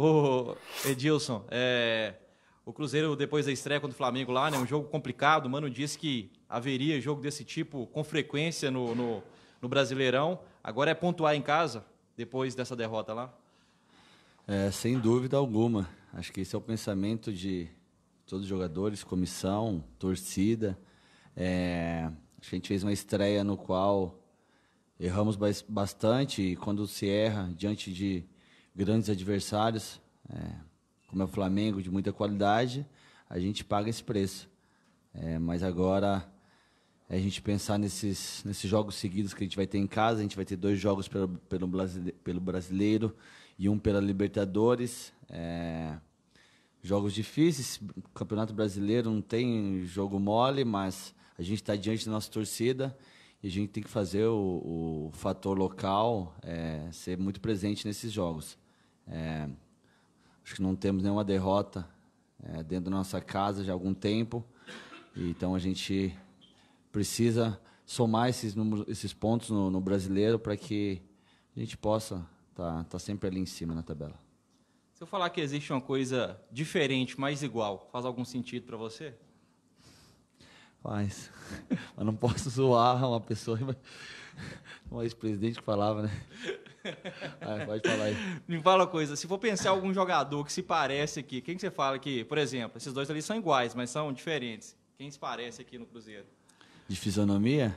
Ô, Edilson, o Cruzeiro, depois da estreia contra o Flamengo lá, né, um jogo complicado, o Mano disse que haveria jogo desse tipo com frequência no Brasileirão. Agora é pontuar em casa, depois dessa derrota lá? Sem dúvida alguma. Acho que esse é o pensamento de todos os jogadores, comissão, torcida. Acho que a gente fez uma estreia no qual erramos bastante e quando se erra diante de grandes adversários, como é o Flamengo, de muita qualidade, a gente paga esse preço. Mas agora a gente pensar nesses jogos seguidos que a gente vai ter em casa. A gente vai ter 2 jogos pelo Brasileiro e um pela Libertadores. Jogos difíceis. O Campeonato Brasileiro não tem jogo mole, mas a gente está diante da nossa torcida e a gente tem que fazer o fator local ser muito presente nesses jogos. Acho que não temos nenhuma derrota dentro da nossa casa já há algum tempo, então a gente precisa somar esses pontos no Brasileiro para que a gente possa tá sempre ali em cima na tabela. Se eu falar que existe uma coisa diferente, mas igual, faz algum sentido para você? Mas não posso zoar uma pessoa, um ex-presidente que falava, né? Pode falar aí. Me fala uma coisa, se for pensar algum jogador que se parece aqui, quem que você fala que, por exemplo, esses dois ali são iguais, mas são diferentes. Quem se parece aqui no Cruzeiro? De fisionomia?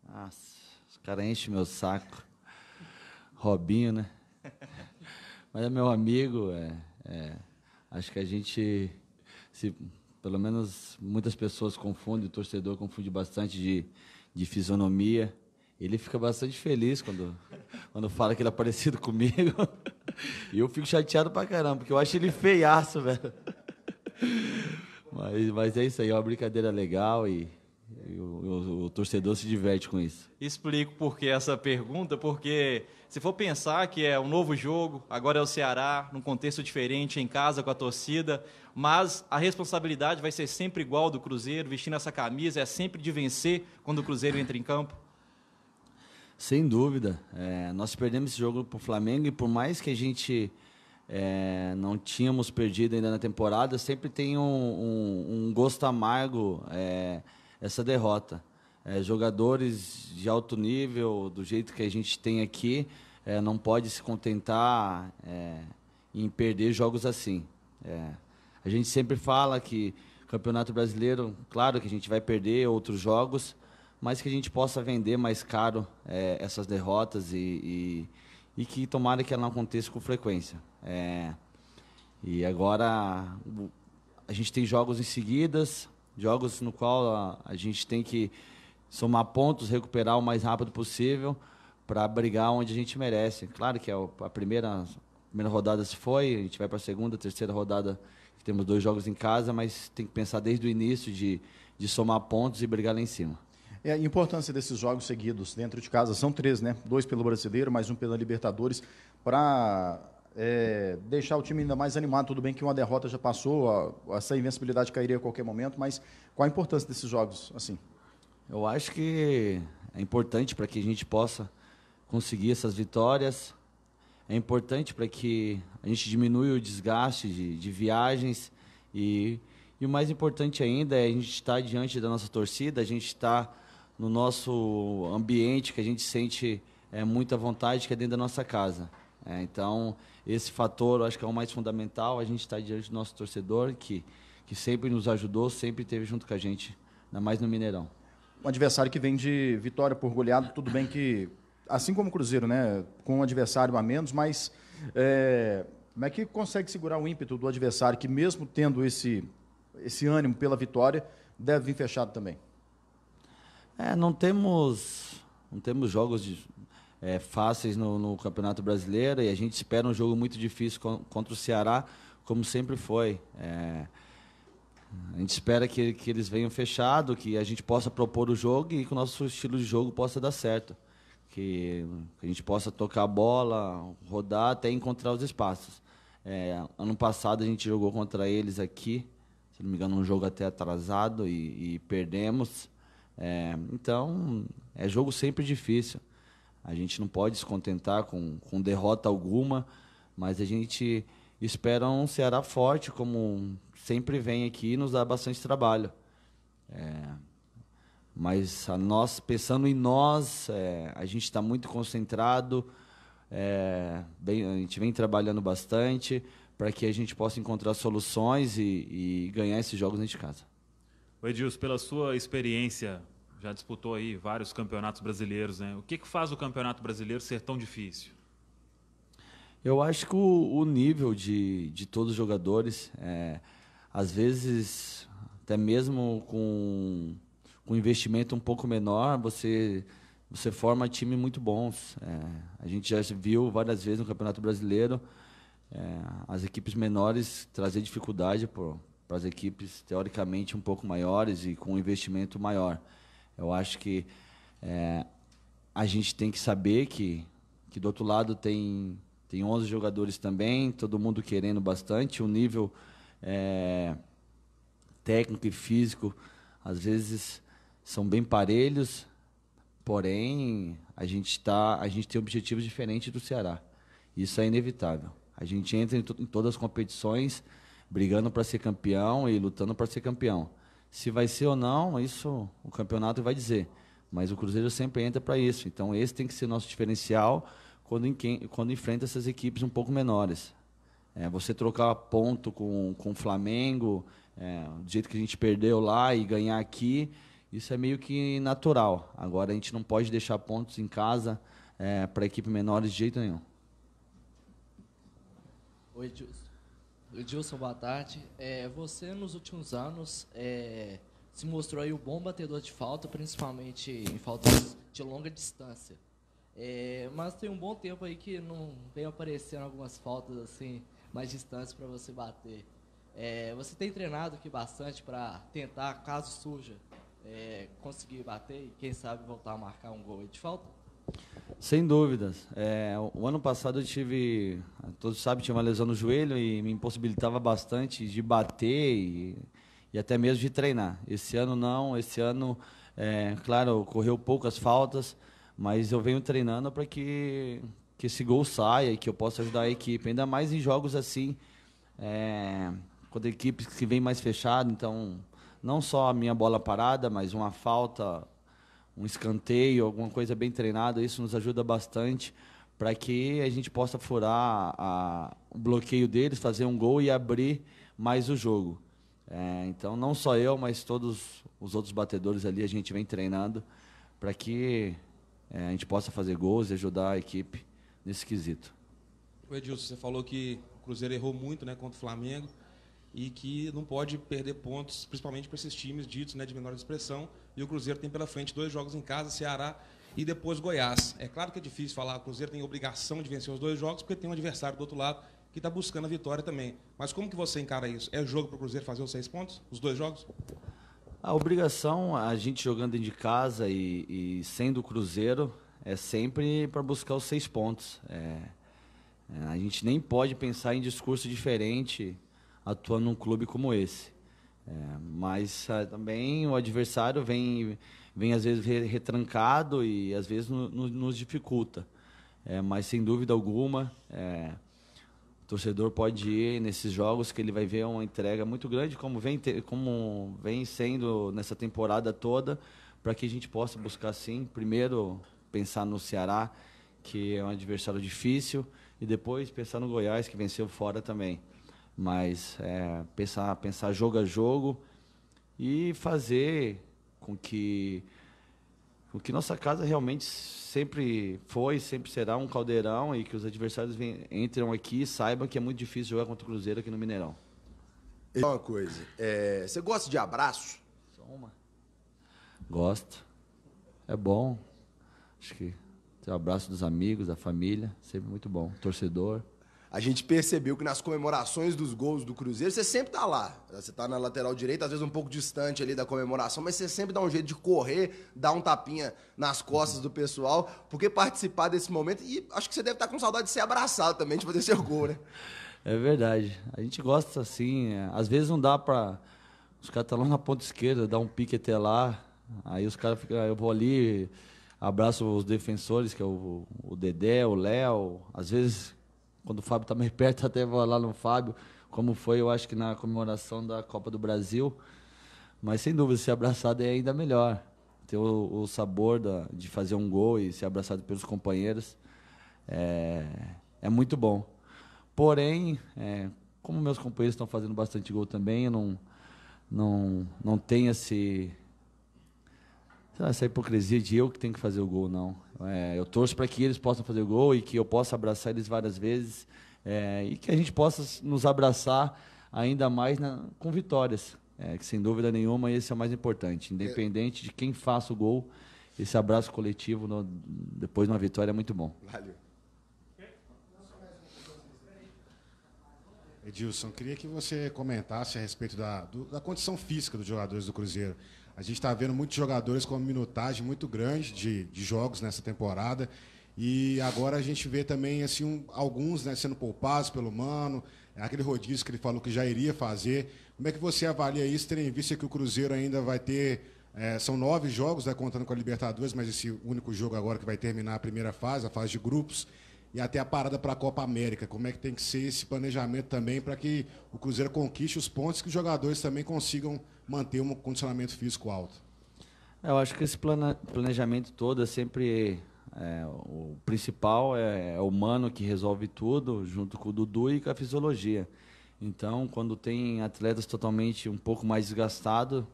Nossa, os caras enchem meu saco. Robinho, né? Mas é meu amigo, acho que a gente, pelo menos muitas pessoas confundem, o torcedor confunde bastante de fisionomia. Ele fica bastante feliz quando fala que ele é parecido comigo. E eu fico chateado pra caramba, porque eu acho ele feiaço, velho. Mas é isso aí, é uma brincadeira legal e o torcedor se diverte com isso. Explico por que essa pergunta, porque se for pensar que é um novo jogo, agora é o Ceará, num contexto diferente, em casa com a torcida, mas a responsabilidade vai ser sempre igual do Cruzeiro, vestindo essa camisa, é sempre de vencer quando o Cruzeiro entra em campo? Sem dúvida. Nós perdemos esse jogo para o Flamengo e por mais que a gente não tínhamos perdido ainda na temporada, sempre tem um gosto amargo essa derrota. Jogadores de alto nível, do jeito que a gente tem aqui, não pode se contentar em perder jogos assim. A gente sempre fala que Campeonato Brasileiro, claro que a gente vai perder outros jogos, mas que a gente possa vender mais caro essas derrotas e que tomara que ela não aconteça com frequência. E agora a gente tem jogos em seguidas, jogos no qual a gente tem que somar pontos, recuperar o mais rápido possível para brigar onde a gente merece. Claro que a primeira rodada se foi, a gente vai para a segunda, terceira rodada, temos 2 jogos em casa, mas tem que pensar desde o início de somar pontos e brigar lá em cima. A importância desses jogos seguidos dentro de casa, são 3, né? 2 pelo Brasileiro, mais um pela Libertadores, para deixar o time ainda mais animado. Tudo bem que uma derrota já passou, essa invencibilidade cairia a qualquer momento, mas qual a importância desses jogos, assim? Eu acho que é importante para que a gente possa conseguir essas vitórias, é importante para que a gente diminua o desgaste de viagens e o mais importante ainda é a gente estar diante da nossa torcida, a gente estar no nosso ambiente que a gente sente muita vontade, que é dentro da nossa casa. Então, esse fator eu acho que é o mais fundamental, a gente estar diante do nosso torcedor, que sempre nos ajudou, sempre esteve junto com a gente, ainda mais no Mineirão. Um adversário que vem de vitória por goleado, tudo bem que, assim como o Cruzeiro, né, com um adversário a menos, mas como é que consegue segurar o ímpeto do adversário, que mesmo tendo esse ânimo pela vitória, deve vir fechado também? Não temos jogos fáceis no Campeonato Brasileiro e a gente espera um jogo muito difícil contra o Ceará, como sempre foi. A gente espera que eles venham fechado, que a gente possa propor o jogo e que o nosso estilo de jogo possa dar certo. Que a gente possa tocar a bola, rodar até encontrar os espaços. Ano passado a gente jogou contra eles aqui, se não me engano, um jogo até atrasado e perdemos. Então, é jogo sempre difícil. A gente não pode se contentar com derrota alguma, Mas a gente espera um Ceará forte, como sempre vem aqui, e nos dá bastante trabalho. Mas pensando em nós, a gente está muito concentrado, a gente vem trabalhando bastante para que a gente possa encontrar soluções e ganhar esses jogos dentro de casa. O Edilson, pela sua experiência, já disputou aí vários campeonatos brasileiros, né? O que faz o Campeonato Brasileiro ser tão difícil? Eu acho que o nível de todos os jogadores, às vezes, até mesmo com investimento um pouco menor, você forma times muito bons. A gente já viu várias vezes no Campeonato Brasileiro as equipes menores trazer dificuldade para as equipes teoricamente um pouco maiores e com um investimento maior. Eu acho que a gente tem que saber que do outro lado tem 11 jogadores também, todo mundo querendo bastante, o nível técnico e físico às vezes são bem parelhos, porém a gente tem objetivos diferentes do Ceará. Isso é inevitável. A gente entra em todas as competições brigando para ser campeão e lutando para ser campeão. Se vai ser ou não, isso o campeonato vai dizer. Mas o Cruzeiro sempre entra para isso. Então esse tem que ser o nosso diferencial quando enfrenta essas equipes um pouco menores. Você trocar ponto com o Flamengo, do jeito que a gente perdeu lá e ganhar aqui, isso é meio que natural. Agora a gente não pode deixar pontos em casa para equipes menores de jeito nenhum. Oi, Edilson. Edilson, boa tarde. Você, nos últimos anos, se mostrou aí o bom batedor de falta, principalmente em faltas de longa distância. Mas tem um bom tempo aí que não vem aparecendo algumas faltas assim mais distantes para você bater. Você tem treinado aqui bastante para tentar, caso surja, conseguir bater e, quem sabe, voltar a marcar um gol aí de falta? Sem dúvidas. O ano passado todos sabem, tinha uma lesão no joelho e me impossibilitava bastante de bater e até mesmo de treinar. Esse ano não, claro, ocorreu poucas faltas, mas eu venho treinando para que esse gol saia e que eu possa ajudar a equipe, ainda mais em jogos assim, quando a equipe que vem mais fechada, então não só a minha bola parada, mas uma falta, um escanteio, alguma coisa bem treinada, isso nos ajuda bastante para que a gente possa furar o bloqueio deles, fazer um gol e abrir mais o jogo. Então, não só eu, mas todos os outros batedores ali, a gente vem treinando para que a gente possa fazer gols e ajudar a equipe nesse quesito. O Edilson, você falou que o Cruzeiro errou muito, né, contra o Flamengo e que não pode perder pontos, principalmente para esses times ditos, né, de menor expressão. E o Cruzeiro tem pela frente 2 jogos em casa, Ceará e depois Goiás. É claro que é difícil falar, o Cruzeiro tem obrigação de vencer os 2 jogos, porque tem um adversário do outro lado que está buscando a vitória também. Mas como que você encara isso? É jogo para o Cruzeiro fazer os 6 pontos, os 2 jogos? A obrigação, a gente jogando dentro de casa e sendo o Cruzeiro, é sempre para buscar os 6 pontos. A gente nem pode pensar em discurso diferente atuando num clube como esse. Mas também o adversário vem às vezes retrancado e às vezes nos dificulta. Mas sem dúvida alguma, o torcedor pode ir nesses jogos que ele vai ver uma entrega muito grande, como vem sendo nessa temporada toda, para que a gente possa buscar sim, primeiro pensar no Ceará, que é um adversário difícil, e depois pensar no Goiás, que venceu fora também. Mas pensar jogo a jogo e fazer com que nossa casa realmente sempre foi, sempre será um caldeirão e que os adversários entram aqui e saibam que é muito difícil jogar contra o Cruzeiro aqui no Mineirão. Uma coisa, você gosta de abraço? Só uma. Gosto. É bom. Acho que ter o abraço dos amigos, da família, sempre muito bom. Torcedor. A gente percebeu que nas comemorações dos gols do Cruzeiro, você sempre tá lá. Você tá na lateral direita, às vezes um pouco distante ali da comemoração, mas você sempre dá um jeito de correr, dar um tapinha nas costas do pessoal, porque participar desse momento, e acho que você deve estar com saudade de ser abraçado também, de fazer seu gol, né? É verdade. A gente gosta assim, às vezes não dá pra... Os caras estão lá na ponta esquerda, dá um pique até lá, aí os caras ficam... Eu vou ali, abraço os defensores, que é o Dedé, o Léo, às vezes... quando o Fábio está mais perto, até vou lá no Fábio, como foi, eu acho que na comemoração da Copa do Brasil. Mas, sem dúvida, ser abraçado é ainda melhor. Ter o sabor de fazer um gol e ser abraçado pelos companheiros é muito bom. Porém, como meus companheiros estão fazendo bastante gol também, eu não tenho essa hipocrisia de eu que tenho que fazer o gol, não. Eu torço para que eles possam fazer o gol e que eu possa abraçar eles várias vezes e que a gente possa nos abraçar ainda mais com vitórias. Que sem dúvida nenhuma esse é o mais importante. Independente de quem faça o gol, esse abraço coletivo depois de uma vitória é muito bom. Valeu. Edilson, queria que você comentasse a respeito da condição física dos jogadores do Cruzeiro. A gente está vendo muitos jogadores com uma minutagem muito grande de jogos nessa temporada e agora a gente vê também assim, alguns, né, sendo poupados pelo Mano, aquele rodízio que ele falou que já iria fazer. Como é que você avalia isso, tendo em vista que o Cruzeiro ainda vai ter, são 9 jogos, né, contando com a Libertadores, mas esse único jogo agora que vai terminar a primeira fase, a fase de grupos, e até a parada para a Copa América. Como é que tem que ser esse planejamento também para que o Cruzeiro conquiste os pontos e que os jogadores também consigam manter um condicionamento físico alto? Eu acho que esse planejamento todo é sempre... o principal é o Mano que resolve tudo, junto com o Dudu e com a fisiologia. Então, quando tem atletas totalmente um pouco mais desgastados,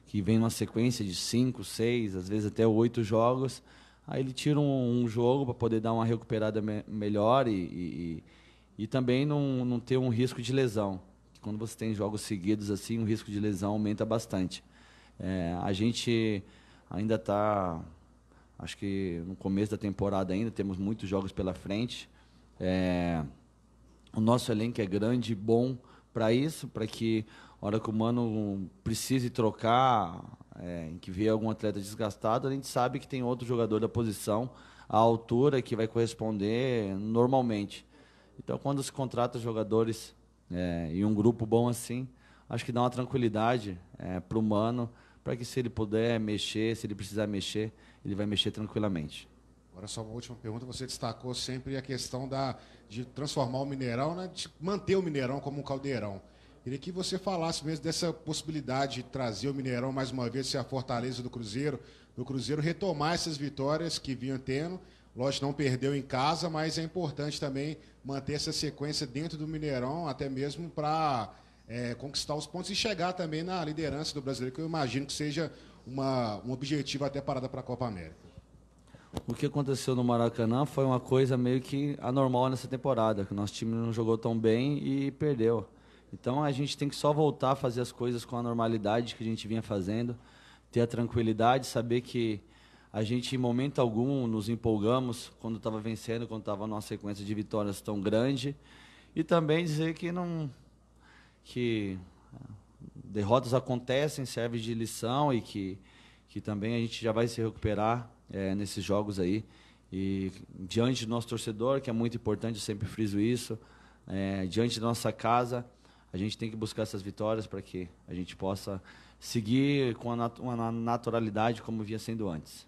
que vem numa sequência de 5, 6, às vezes até 8 jogos, aí ele tira um jogo para poder dar uma recuperada melhor e também não ter um risco de lesão. Quando você tem jogos seguidos assim, o risco de lesão aumenta bastante. A gente ainda está, acho que no começo da temporada ainda, temos muitos jogos pela frente. O nosso elenco é grande e bom para isso, para que a hora que o Mano precise trocar, em que vê algum atleta desgastado, a gente sabe que tem outro jogador da posição à altura que vai corresponder normalmente. Então, quando se contrata jogadores e um grupo bom assim, acho que dá uma tranquilidade para o Mano, para que se ele puder mexer, se ele precisar mexer, ele vai mexer tranquilamente. Agora, só uma última pergunta. Você destacou sempre a questão de transformar o Mineirão, né, de manter o Mineirão como um caldeirão. Queria que você falasse mesmo dessa possibilidade de trazer o Mineirão mais uma vez, ser a fortaleza do Cruzeiro retomar essas vitórias que vinha tendo. Lógico, não perdeu em casa, mas é importante também manter essa sequência dentro do Mineirão, até mesmo para conquistar os pontos e chegar também na liderança do Brasileiro, que eu imagino que seja um objetivo até parada para a Copa América. O que aconteceu no Maracanã foi uma coisa meio que anormal nessa temporada, que o nosso time não jogou tão bem e perdeu. Então a gente tem que só voltar a fazer as coisas com a normalidade que a gente vinha fazendo, ter a tranquilidade, saber que a gente em momento algum nos empolgamos quando estava vencendo, quando estava numa sequência de vitórias tão grande, e também dizer que derrotas acontecem, serve de lição e que também a gente já vai se recuperar nesses jogos aí. E diante do nosso torcedor, que é muito importante, eu sempre friso isso, diante da nossa casa, a gente tem que buscar essas vitórias para que a gente possa seguir com uma naturalidade como vinha sendo antes.